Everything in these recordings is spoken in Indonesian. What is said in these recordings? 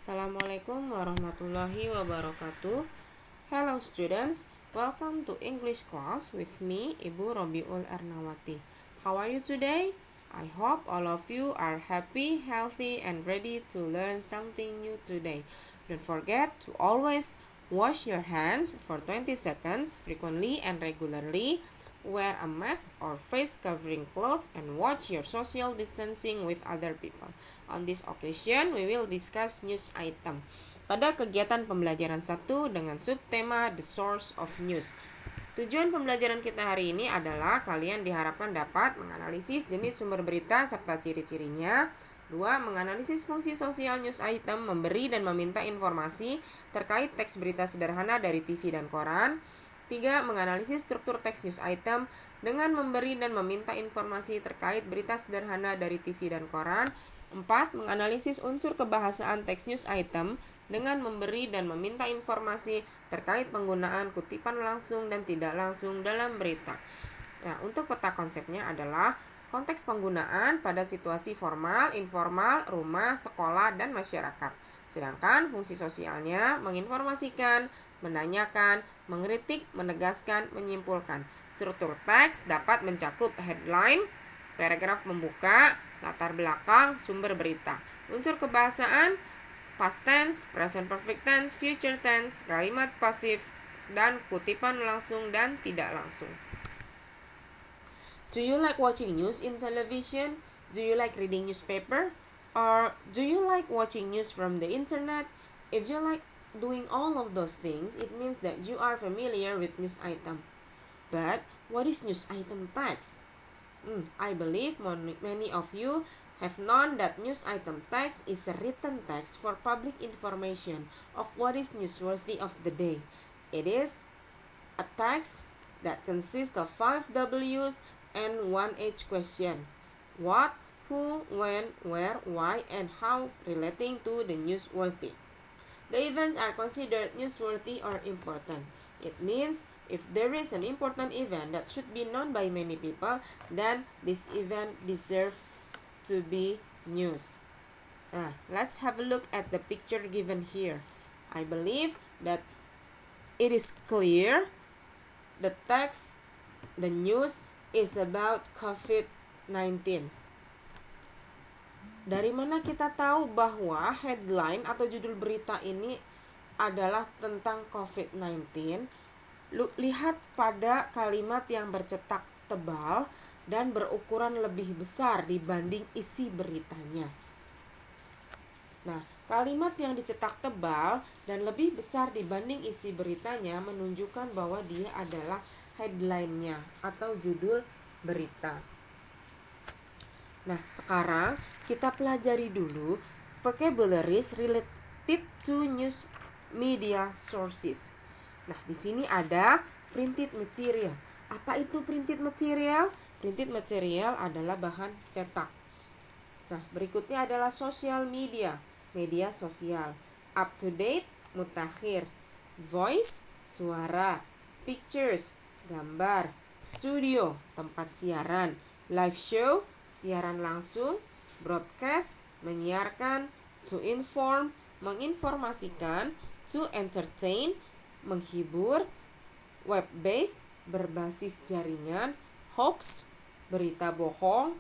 Assalamualaikum warahmatullahi wabarakatuh. Hello students, welcome to English class with me, Ibu Robiul Ernawati. How are you today? I hope all of you are happy, healthy, and ready to learn something new today. Don't forget to always wash your hands for 20 seconds frequently and regularly. Wear a mask or face covering cloth and watch your social distancing with other people. On this occasion, we will discuss news item. Pada kegiatan pembelajaran 1 dengan subtema The Source of News. Tujuan pembelajaran kita hari ini adalah kalian diharapkan dapat menganalisis jenis sumber berita serta ciri-cirinya. 2. Menganalisis fungsi sosial news item, memberi dan meminta informasi terkait teks berita sederhana dari TV dan koran. 3. Menganalisis struktur teks news item dengan memberi dan meminta informasi terkait berita sederhana dari TV dan koran. 4. Menganalisis unsur kebahasaan teks news item dengan memberi dan meminta informasi terkait penggunaan kutipan langsung dan tidak langsung dalam berita. Nah, untuk peta konsepnya adalah konteks penggunaan pada situasi formal, informal, rumah, sekolah, dan masyarakat. Sedangkan fungsi sosialnya menginformasikan, menanyakan, mengkritik, menegaskan, menyimpulkan. Struktur teks dapat mencakup headline, paragraf pembuka, latar belakang, sumber berita. Unsur kebahasaan, past tense, present perfect tense, future tense, kalimat pasif, dan kutipan langsung dan tidak langsung. Do you like watching news in television? Do you like reading newspaper? Or do you like watching news from the internet? If you like doing all of those things, it means that you are familiar with news item. But what is news item text? I believe many of you have known that news item text is a written text for public information of what is newsworthy of the day. It is a text that consists of 5 W's and 1 H question. What, who, when, where, why, and how relating to the newsworthy. The events are considered newsworthy or important. It means if there is an important event that should be known by many people, then this event deserves to be news. Let's have a look at the picture given here. I believe that it is clear the text, the news is about COVID-19. Dari mana kita tahu bahwa headline atau judul berita ini adalah tentang COVID-19? Lihat pada kalimat yang bercetak tebal dan berukuran lebih besar dibanding isi beritanya. Nah, kalimat yang dicetak tebal dan lebih besar dibanding isi beritanya menunjukkan bahwa dia adalah headline-nya atau judul berita. Nah, sekarang kita pelajari dulu vocabularies related to news media sources. Nah, di sini ada printed material. Apa itu printed material? Printed material adalah bahan cetak. Nah, berikutnya adalah social media, media sosial. Up to date, mutakhir. Voice, suara. Pictures, gambar. Studio, tempat siaran. Live show, siaran langsung. Broadcast, menyiarkan. To inform, menginformasikan. To entertain, menghibur. Web-based, berbasis jaringan. Hoax, berita bohong.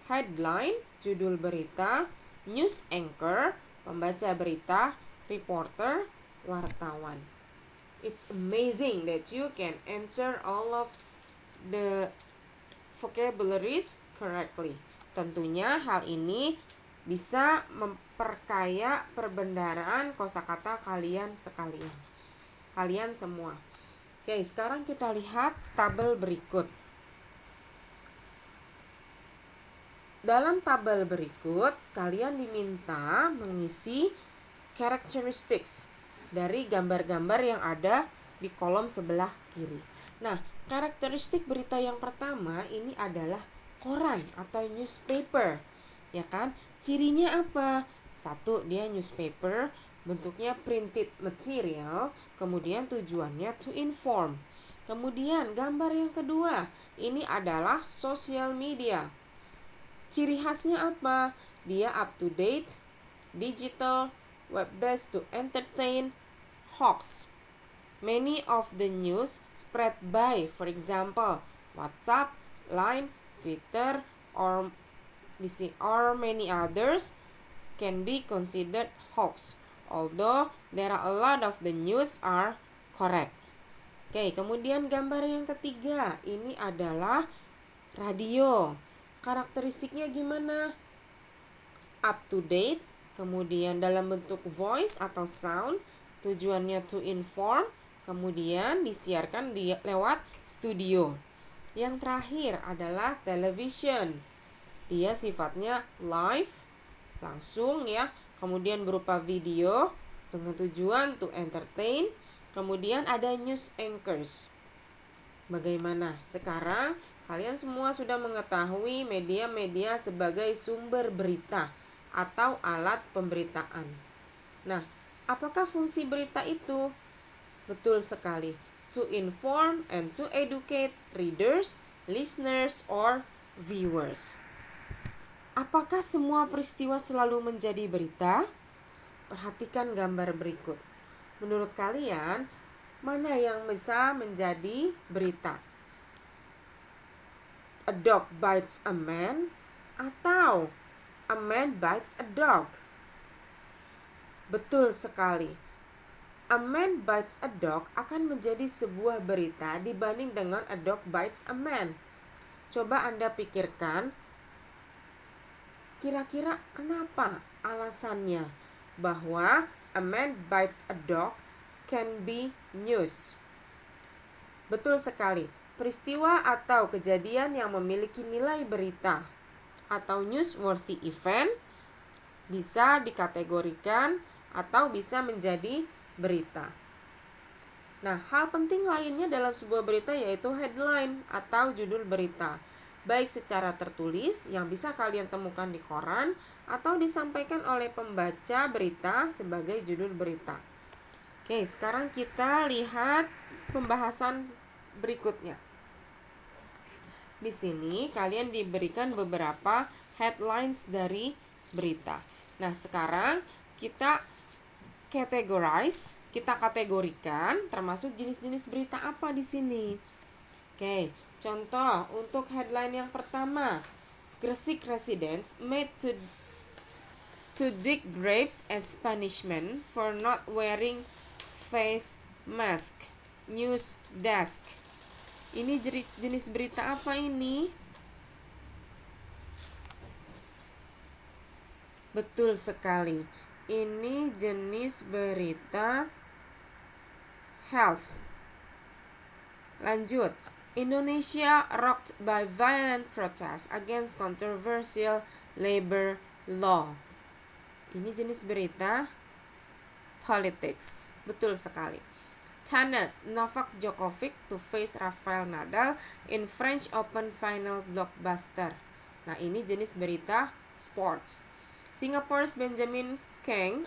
Headline, judul berita. News anchor, pembaca berita. Reporter, wartawan. It's amazing that you can answer all of the vocabularies correctly. Tentunya hal ini bisa memperkaya perbendaharaan kosakata kalian sekalian. Kalian semua. Oke, sekarang kita lihat tabel berikut. Dalam tabel berikut, kalian diminta mengisi characteristics dari gambar-gambar yang ada di kolom sebelah kiri. Nah, karakteristik berita yang pertama ini adalah koran atau newspaper, ya kan? Cirinya apa? 1, dia newspaper, bentuknya printed material, kemudian tujuannya to inform. Kemudian gambar yang kedua, ini adalah social media. Ciri khasnya apa? Dia up to date, digital, web-based to entertain, hoax. Many of the news spread by, for example, WhatsApp, Line, Twitter, or many others can be considered hoax, although there are a lot of the news are correct. Oke, kemudian gambar yang ketiga, ini adalah radio. Karakteristiknya gimana? Up to date, kemudian dalam bentuk voice atau sound, tujuannya to inform, kemudian disiarkan lewat studio. Yang terakhir adalah television. Dia sifatnya live, langsung ya, kemudian berupa video dengan tujuan to entertain. Kemudian ada news anchors. Bagaimana? Sekarang kalian semua sudah mengetahui media-media sebagai sumber berita atau alat pemberitaan. Nah, apakah fungsi berita itu? Betul sekali. To inform and to educate readers, listeners, or viewers. Apakah semua peristiwa selalu menjadi berita? Perhatikan gambar berikut. Menurut kalian, mana yang bisa menjadi berita? A dog bites a man atau a man bites a dog? Betul sekali. A man bites a dog akan menjadi sebuah berita dibanding dengan a dog bites a man. Coba Anda pikirkan, kira-kira kenapa alasannya bahwa a man bites a dog can be news? Betul sekali. Peristiwa atau kejadian yang memiliki nilai berita atau newsworthy event bisa dikategorikan atau bisa menjadi berita. Nah, hal penting lainnya dalam sebuah berita yaitu headline atau judul berita, baik secara tertulis yang bisa kalian temukan di koran atau disampaikan oleh pembaca berita sebagai judul berita. Oke, sekarang kita lihat pembahasan berikutnya. Di sini kalian diberikan beberapa headlines dari berita. Nah, sekarang kita kategorikan termasuk jenis-jenis berita apa di sini. Oke, contoh untuk headline yang pertama, Gresik residents made to dig graves as punishment for not wearing face mask. News desk. Ini jenis berita apa ini? Betul sekali. Ini jenis berita health. Lanjut. Indonesia rocked by violent protests against controversial labor law. Ini jenis berita politics. Betul sekali. Tennis, Novak Djokovic to face Rafael Nadal in French Open final blockbuster. Nah, ini jenis berita sports. Singapore's Benjamin Kang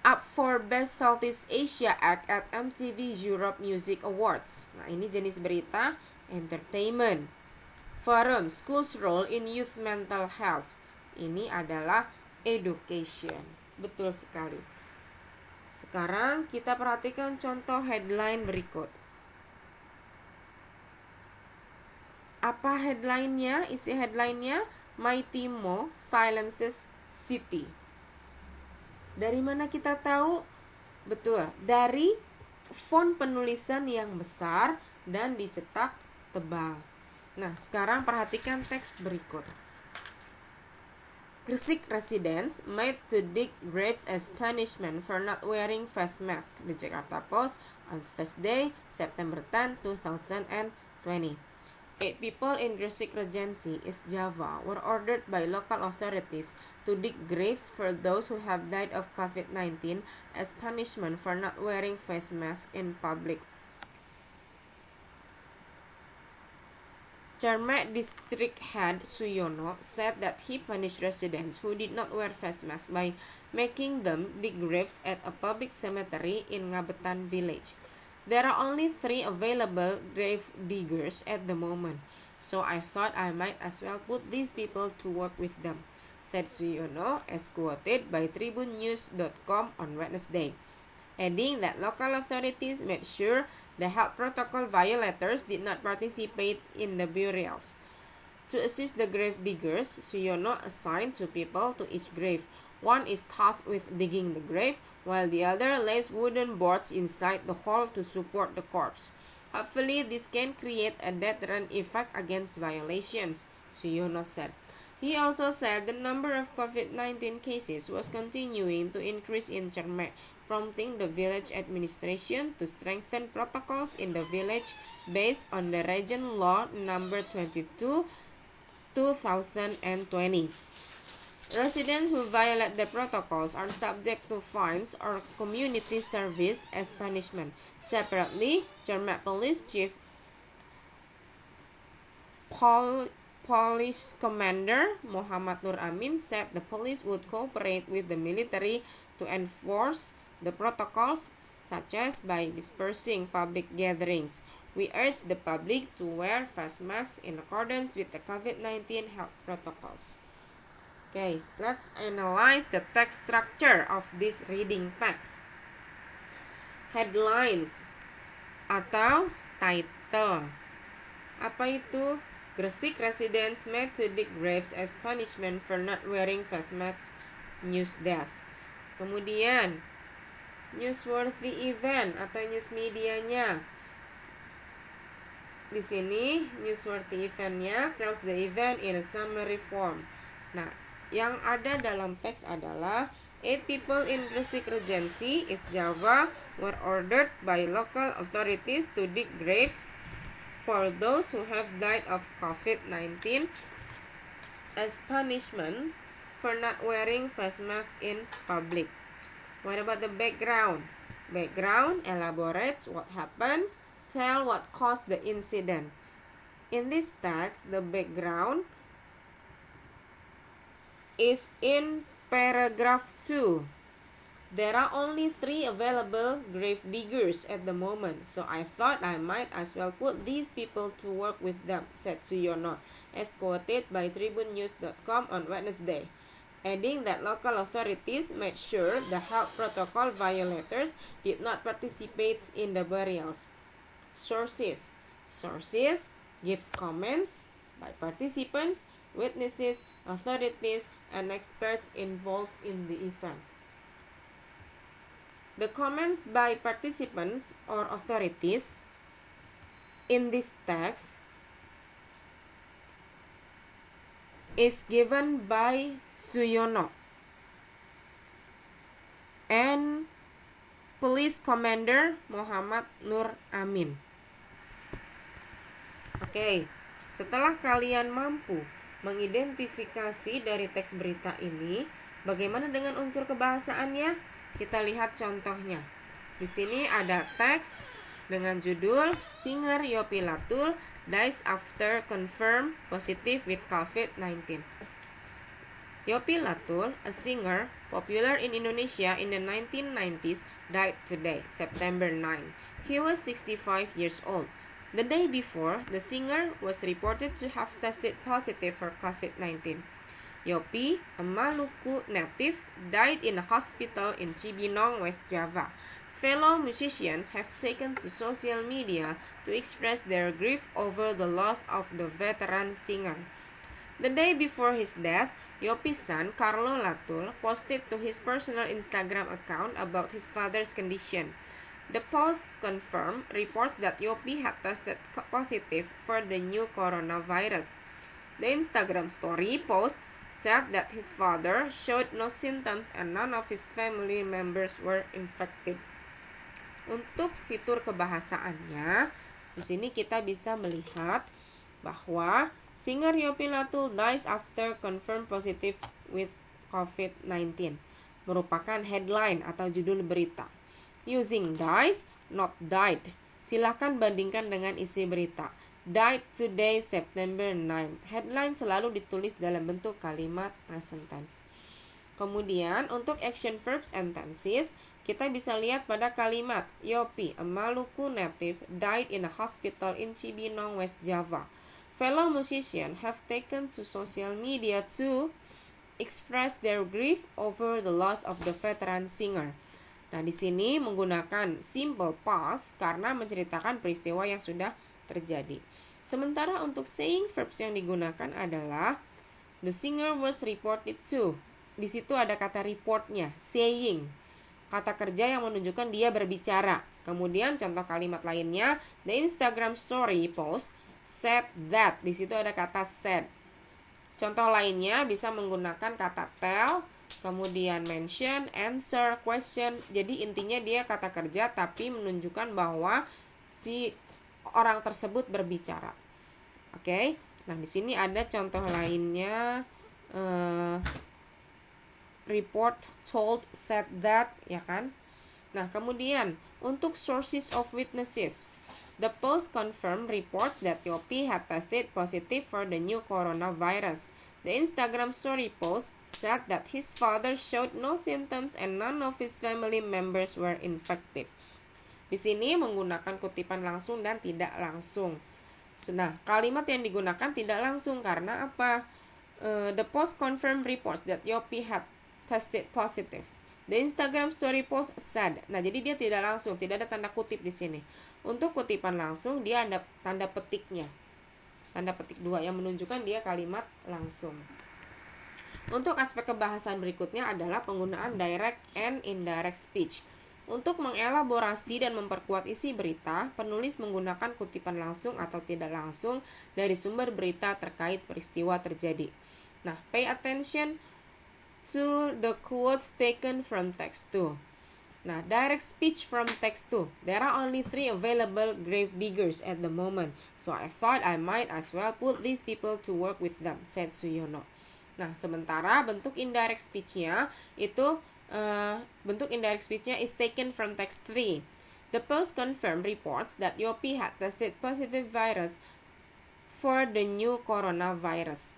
up for Best Southeast Asia Act at MTV Europe Music Awards. Nah, ini jenis berita entertainment. Forum, School's Role in Youth Mental Health. Ini adalah education. Betul sekali. Sekarang kita perhatikan contoh headline berikut. Apa headline-nya? Isi headline-nya, Mighty Mo silences city. Dari mana kita tahu? Betul, dari font penulisan yang besar dan dicetak tebal. Nah, sekarang perhatikan teks berikut. Gresik residents made to dig graves as punishment for not wearing face mask. The Jakarta Post on Thursday, September 10, 2020. 8 people in Gresik Regency, East Java, were ordered by local authorities to dig graves for those who have died of COVID-19 as punishment for not wearing face mask in public. Camat District Head Suyono said that he punished residents who did not wear face masks by making them dig graves at a public cemetery in Ngabetan village. There are only 3 available grave diggers at the moment, so I thought I might as well put these people to work with them. said Suyono, as quoted by tribunenews.com on Wednesday, adding that local authorities made sure the health protocol violators did not participate in the burials. To assist the grave diggers, Suyono assigned 2 people to each grave. One is tasked with digging the grave, while the other lays wooden boards inside the hole to support the corpse. Hopefully, this can create a deterrent effect against violations, Suyono said. He also said the number of COVID-19 cases was continuing to increase in Cermek, prompting the village administration to strengthen protocols in the village based on the Region Law number 22, 2020. Residents who violate the protocols are subject to fines or community service as punishment. Separately, Cermek Police Chief Police Commander Muhammad Nur Amin said the police would cooperate with the military to enforce the protocols, such as by dispersing public gatherings. We urge the public to wear face masks in accordance with the COVID-19 health protocols. Okay, let's analyze the text structure of this reading text. Headlines atau title. Apa itu? Gresik residents made to dig graves as punishment for not wearing face masks. News desk. Kemudian newsworthy event atau news medianya. Di sini newsworthy eventnya tells the event in a summary form. Nah, yang ada dalam teks adalah 8 people in Gresik Regency, East Java, were ordered by local authorities to dig graves for those who have died of COVID-19 as punishment for not wearing face masks in public. What about the background? Background elaborates what happened, tell what caused the incident. In this text, the background is in paragraph 2. There are only 3 available grave diggers at the moment, so I thought I might as well put these people to work with them, said Suyono, as quoted by tribunenews.com on Wednesday, adding that local authorities made sure the health protocol violators did not participate in the burials. Sources gives comments by participants, witnesses, authorities, and experts involved in the event. The comments by participants or authorities in this text is given by Suyono and Police Commander Muhammad Nur Amin. Oke, setelah kalian mampu mengidentifikasi dari teks berita ini, bagaimana dengan unsur kebahasaannya? Kita lihat contohnya. Di sini ada teks dengan judul Singer Yopi Latul dies after confirmed positive with COVID-19. Yopi Latul, a singer popular in Indonesia in the 1990s, died today, September 9. He was 65 years old. The day before, the singer was reported to have tested positive for COVID-19. Yopi, a Maluku native, died in a hospital in Cibinong, West Java. Fellow musicians have taken to social media to express their grief over the loss of the veteran singer. The day before his death, Yopi's son, Carlo Latul, posted to his personal Instagram account about his father's condition. The post confirmed reports that Yopi had tested positive for the new coronavirus. The Instagram story post said that his father showed no symptoms and none of his family members were infected. Untuk fitur kebahasaannya, di sini kita bisa melihat bahwa singer Yopi Latul dies after confirmed positive with COVID-19 merupakan headline atau judul berita. Using dies, not died. Silakan bandingkan dengan isi berita. Died today, September 9. Headline selalu ditulis dalam bentuk kalimat present tense. Kemudian untuk action verbs and tenses, kita bisa lihat pada kalimat Yopi, a Maluku native, died in a hospital in Cibinong, West Java. Fellow musicians have taken to social media to expressed their grief over the loss of the veteran singer. Nah, di sini menggunakan simple past karena menceritakan peristiwa yang sudah terjadi. Sementara untuk saying verbs yang digunakan adalah the singer was reported to. Di situ ada kata reportnya, saying. Kata kerja yang menunjukkan dia berbicara. Kemudian contoh kalimat lainnya, the Instagram story post said that. Di situ ada kata said. Contoh lainnya bisa menggunakan kata tell, kemudian mention, answer, question. Jadi intinya dia kata kerja tapi menunjukkan bahwa si orang tersebut berbicara. Oke. Nah, di sini ada contoh lainnya, report, told, said that, ya kan? Nah, kemudian untuk sources of witnesses, the Post confirmed reports that Yopi had tested positive for the new coronavirus. The Instagram story post said that his father showed no symptoms and none of his family members were infected. Di sini menggunakan kutipan langsung dan tidak langsung. Nah, kalimat yang digunakan tidak langsung karena apa? The Post confirmed reports that Yopi had tested positive. The Instagram story post said. Nah, jadi dia tidak langsung, tidak ada tanda kutip di sini. Untuk kutipan langsung dia ada tanda petiknya. Tanda petik 2 yang menunjukkan dia kalimat langsung. Untuk aspek kebahasan berikutnya adalah penggunaan direct and indirect speech. Untuk mengelaborasi dan memperkuat isi berita, penulis menggunakan kutipan langsung atau tidak langsung dari sumber berita terkait peristiwa terjadi. Nah, pay attention to the quotes taken from text 2. Nah, direct speech from text 2. There are only 3 available grave diggers at the moment, so I thought I might as well put these people to work with them, said Suyono. Nah, sementara bentuk indirect speech-nya itu is taken from text 3. The Post confirmed reports that Yopi had tested positive virus for the new coronavirus.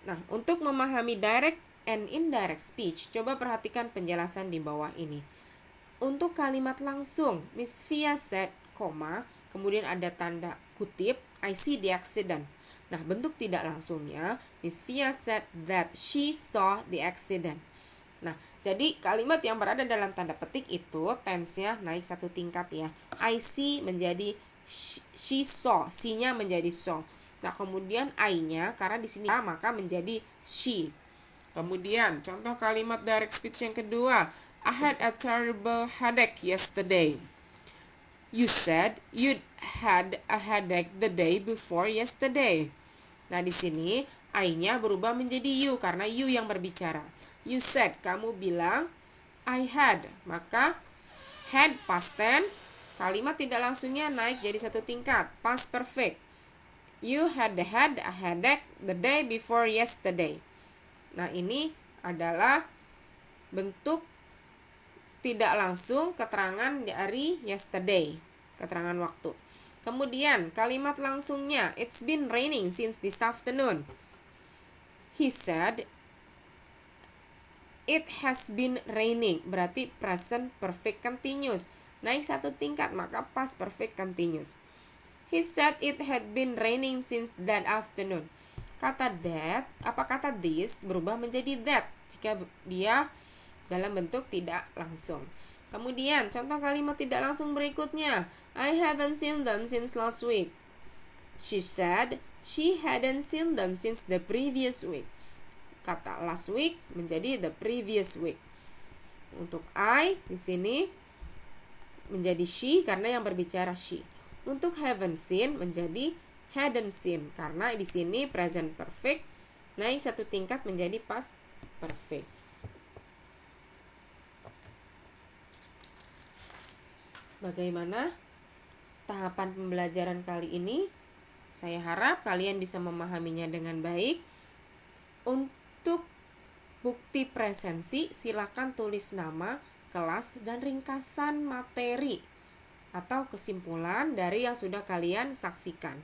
Nah, untuk memahami direct and indirect speech, coba perhatikan penjelasan di bawah ini. Untuk kalimat langsung, Miss Fia said, kemudian ada tanda kutip, I see the accident. Nah, bentuk tidak langsungnya, Miss Fia said that she saw the accident. Nah, jadi kalimat yang berada dalam tanda petik itu tense-nya naik 1 tingkat ya. I see menjadi she saw, she-nya menjadi saw. Nah, kemudian I-nya karena di sini maka menjadi she. Kemudian contoh kalimat direct speech yang kedua, I had a terrible headache yesterday. You said you'd had a headache the day before yesterday. Nah, di sini I-nya berubah menjadi you karena you yang berbicara. You said, kamu bilang I had, maka had past tense, kalimat tidak langsungnya naik jadi 1 tingkat, past perfect. You had a headache the day before yesterday. Nah, ini adalah bentuk tidak langsung keterangan dari yesterday, keterangan waktu. Kemudian kalimat langsungnya, it's been raining since this afternoon. He said, it has been raining, berarti present perfect continuous. Naik 1 tingkat, maka past perfect continuous. He said it had been raining since that afternoon. Kata that, apa kata this berubah menjadi that jika dia dalam bentuk tidak langsung. Kemudian contoh kalimat tidak langsung berikutnya, I haven't seen them since last week. She said she hadn't seen them since the previous week. Kata last week menjadi the previous week. Untuk I di sini menjadi she karena yang berbicara she. Untuk haven't seen menjadi hadn't seen karena di sini present perfect naik 1 tingkat menjadi past perfect. Bagaimana tahapan pembelajaran kali ini? Saya harap kalian bisa memahaminya dengan baik. Untuk bukti presensi, silakan tulis nama, kelas, dan ringkasan materi atau kesimpulan dari yang sudah kalian saksikan.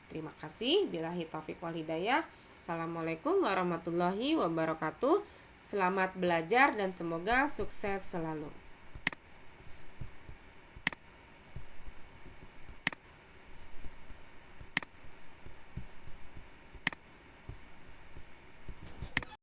Terima kasih. Billahi taufiq wal hidayah. Assalamualaikum warahmatullahi wabarakatuh. Selamat belajar dan semoga sukses selalu.